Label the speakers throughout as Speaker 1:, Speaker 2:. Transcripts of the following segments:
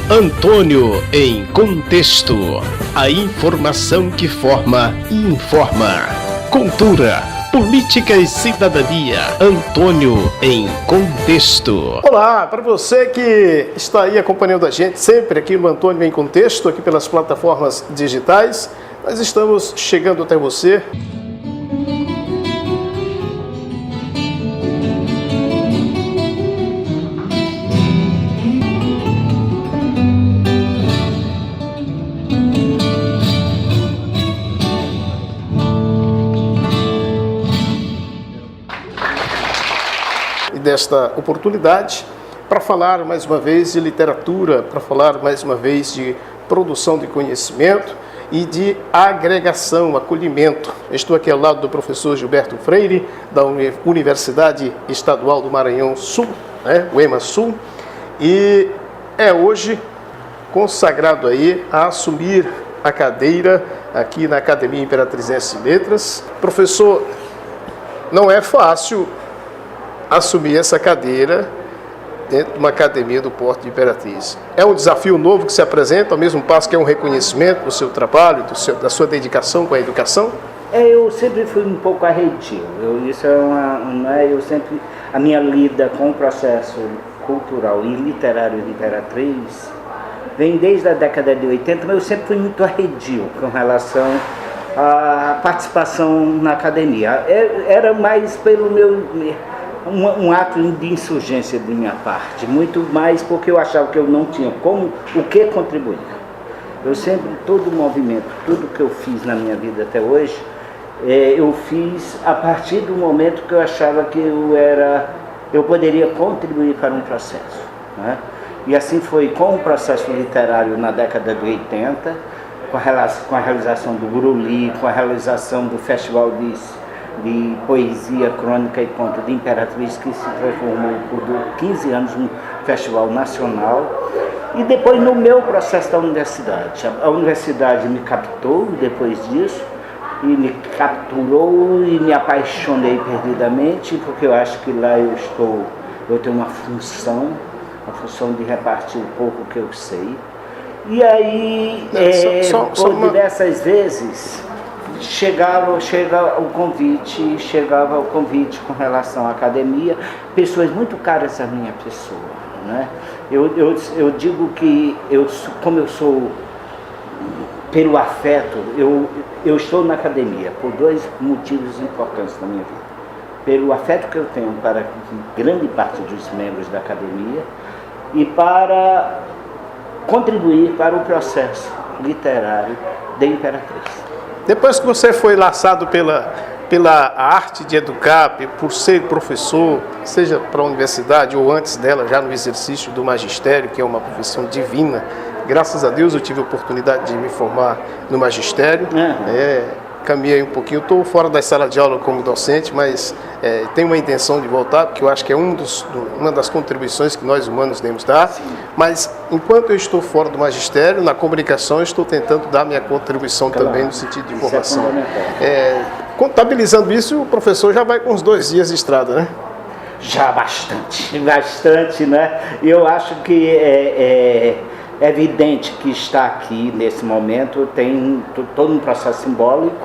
Speaker 1: Antônio em Contexto. A informação que forma e informa. Cultura, política e cidadania. Antônio em Contexto.
Speaker 2: Olá, para você que está aí acompanhando a gente sempre aqui no Antônio em Contexto, aqui pelas plataformas digitais, nós estamos chegando até você. Desta oportunidade para falar mais uma vez de literatura, para falar mais uma vez de produção de conhecimento e de agregação, acolhimento. Estou aqui ao lado do professor Gilberto Freire, da Universidade Estadual do Maranhão Sul, o EMA-Sul, e é hoje consagrado aí a assumir a cadeira aqui na Academia Imperatrizense de Letras. Professor, não é fácil assumir essa cadeira dentro de uma academia do porte de Imperatriz. É um desafio novo que se apresenta, ao mesmo passo que é um reconhecimento do seu trabalho, da sua dedicação com a educação?
Speaker 3: Eu sempre fui um pouco arredio. A minha lida com o processo cultural e literário de Imperatriz vem desde a década de 80, mas eu sempre fui muito arredio com relação à participação na academia. Era mais pelo um ato de insurgência de minha parte, muito mais porque eu achava que eu não tinha o que contribuir. Eu sempre, todo movimento, tudo que eu fiz na minha vida até hoje, eu fiz a partir do momento que eu achava que eu poderia contribuir para um processo, né? E assim foi com o processo literário na década de 80, com a realização do Guruli, com a realização do Festival de Poesia, Crônica e Conto de Imperatriz, que se transformou por 15 anos num festival nacional. E depois no meu processo da universidade. A universidade me captou depois disso, e me capturou e me apaixonei perdidamente, porque eu acho que lá eu tenho uma função de repartir um pouco o que eu sei. E aí, por diversas vezes, chegava o convite com relação à academia, pessoas muito caras à minha pessoa, né? Eu digo que como eu sou pelo afeto, eu estou na academia por dois motivos importantes na minha vida. Pelo afeto que eu tenho para grande parte dos membros da academia e para contribuir para o processo literário de Imperatriz.
Speaker 2: Depois que você foi laçado pela arte de educar, por ser professor, seja para a universidade ou antes dela, já no exercício do magistério, que é uma profissão divina, graças a Deus eu tive a oportunidade de me formar no magistério. Caminhei um pouquinho, estou fora da sala de aula como docente, mas tenho uma intenção de voltar, porque eu acho que é uma das contribuições que nós humanos devemos dar. Sim. Mas enquanto eu estou fora do magistério, na comunicação, eu estou tentando dar minha contribuição também no sentido de formação. Contabilizando isso, o professor já vai com uns 2 dias de estrada, né?
Speaker 3: Já bastante, né? Eu acho que é evidente que está aqui nesse momento tem todo um processo simbólico,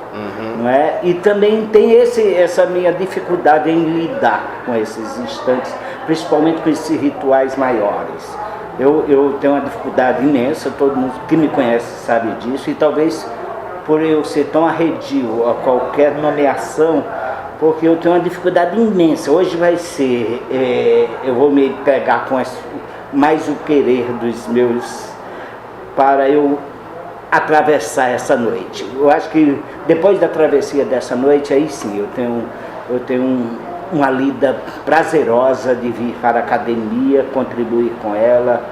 Speaker 3: não é? E também tem essa minha dificuldade em lidar com esses instantes, principalmente com esses rituais maiores. Eu tenho uma dificuldade imensa, todo mundo que me conhece sabe disso, e talvez por eu ser tão arredio a qualquer nomeação, porque eu tenho uma dificuldade imensa. Hoje vai ser, eu vou me pegar com mais o querer dos meus, para eu atravessar essa noite. Eu acho que depois da travessia dessa noite, aí sim, eu tenho uma lida prazerosa de vir para a academia, contribuir com ela,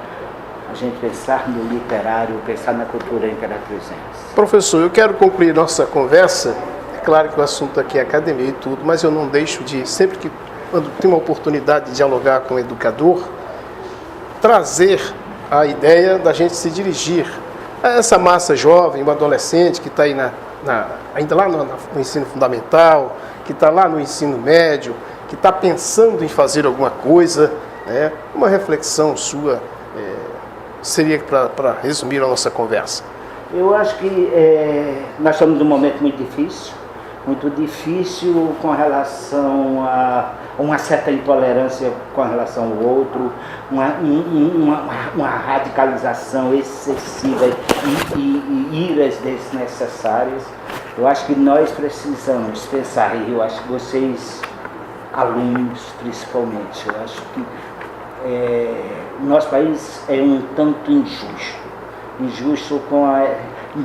Speaker 3: a gente pensar no literário, pensar na cultura imperatrizense.
Speaker 2: Professor, eu quero concluir nossa conversa. É claro que o assunto aqui é academia e tudo, mas eu não deixo de, sempre que quando tenho uma oportunidade de dialogar com o educador, trazer a ideia da gente se dirigir a essa massa jovem, um adolescente que está aí ainda lá no ensino fundamental, que está lá no ensino médio, que está pensando em fazer alguma coisa, né? Uma reflexão sua seria para resumir a nossa conversa?
Speaker 3: Eu acho que nós estamos num momento muito difícil com relação a uma certa intolerância com relação ao outro, uma radicalização excessiva e iras desnecessárias. Eu acho que nós precisamos pensar, e eu acho que vocês, alunos principalmente, eu acho que o nosso país é um tanto injusto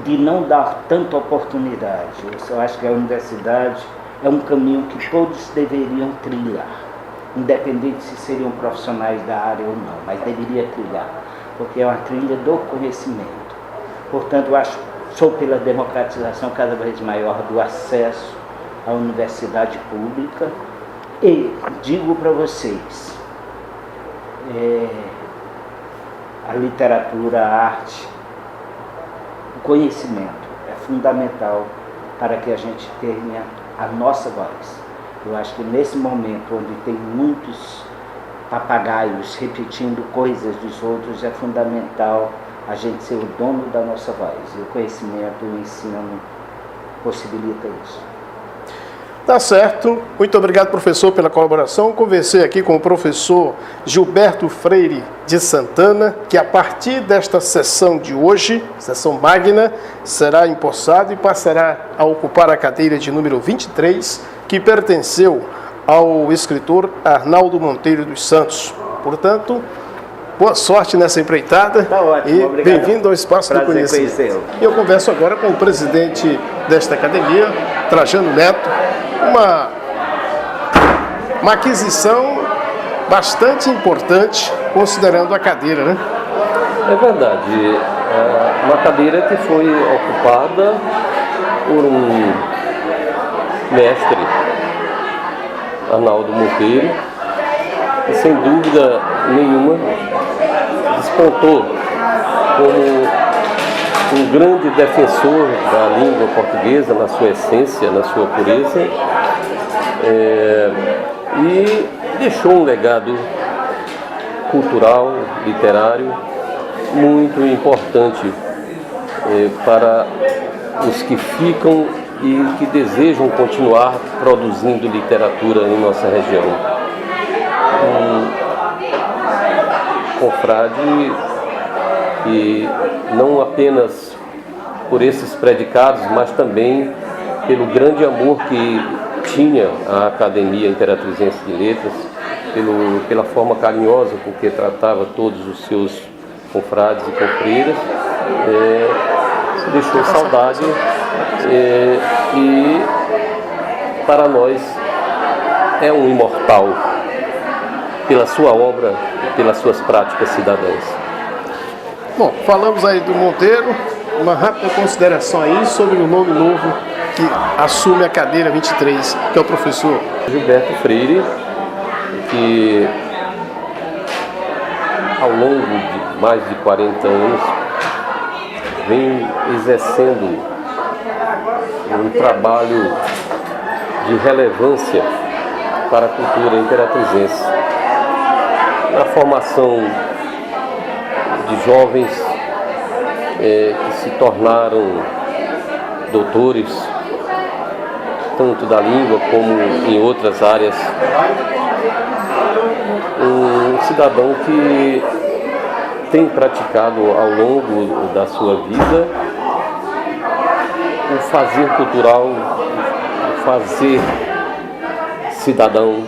Speaker 3: de não dar tanta oportunidade. Eu acho que a universidade é um caminho que todos deveriam trilhar, independente se seriam profissionais da área ou não, mas deveria trilhar, porque é uma trilha do conhecimento. Portanto, eu sou pela democratização cada vez maior do acesso à universidade pública e digo para vocês, a literatura, a arte, o conhecimento é fundamental para que a gente tenha a nossa voz. Eu acho que nesse momento onde tem muitos papagaios repetindo coisas dos outros, é fundamental a gente ser o dono da nossa voz. E o conhecimento, o ensino possibilita isso.
Speaker 2: Tá certo. Muito obrigado, professor, pela colaboração. Conversei aqui com o professor Gilberto Freire de Santana, que a partir desta sessão de hoje, sessão magna, será empossado e passará a ocupar a cadeira de número 23, que pertenceu ao escritor Arnaldo Monteiro dos Santos. Portanto, boa sorte nessa empreitada.
Speaker 3: Tá ótimo,
Speaker 2: e bem-vindo ao Espaço do Conhecimento. E eu converso agora com o presidente desta academia, Trajano Neto. Uma aquisição bastante importante, considerando a cadeira, né?
Speaker 4: É verdade. Uma cadeira que foi ocupada por um mestre, Arnaldo Monteiro, que sem dúvida nenhuma despontou como um grande defensor da língua portuguesa na sua essência, na sua pureza, e deixou um legado cultural, literário, muito importante para os que ficam e que desejam continuar produzindo literatura em nossa região. Um confrade que não apenas por esses predicados, mas também pelo grande amor que tinha a Academia Imperatrizense de Letras, pela forma carinhosa com que tratava todos os seus confrades e confreiras, se deixou saudade e para nós é um imortal pela sua obra e pelas suas práticas cidadãs.
Speaker 2: Bom, falamos aí do Monteiro, uma rápida consideração aí sobre o nome novo que assume a cadeira 23, que é o professor
Speaker 4: Gilberto Freire, que ao longo de mais de 40 anos vem exercendo um trabalho de relevância para a cultura imperatrizense, na formação de jovens que se tornaram doutores, tanto da língua como em outras áreas. Um cidadão que tem praticado ao longo da sua vida o fazer cultural, o fazer cidadão.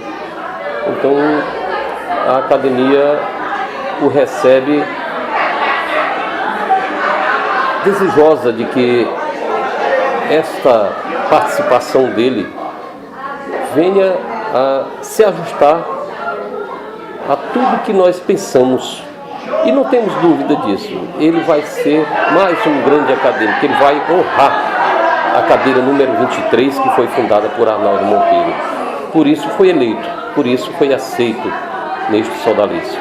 Speaker 4: Então a academia o recebe desejosa de que esta participação dele venha a se ajustar a tudo que nós pensamos. E não temos dúvida disso. Ele vai ser mais um grande acadêmico, ele vai honrar a cadeira número 23, que foi fundada por Arnaldo Monteiro. Por isso foi eleito, por isso foi aceito neste sodalício.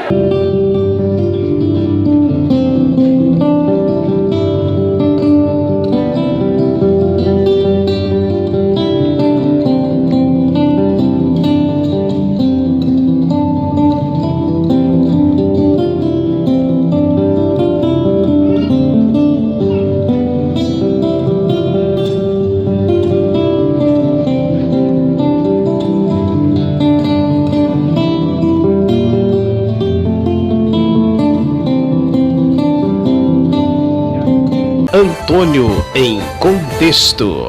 Speaker 1: Antônio em Contexto.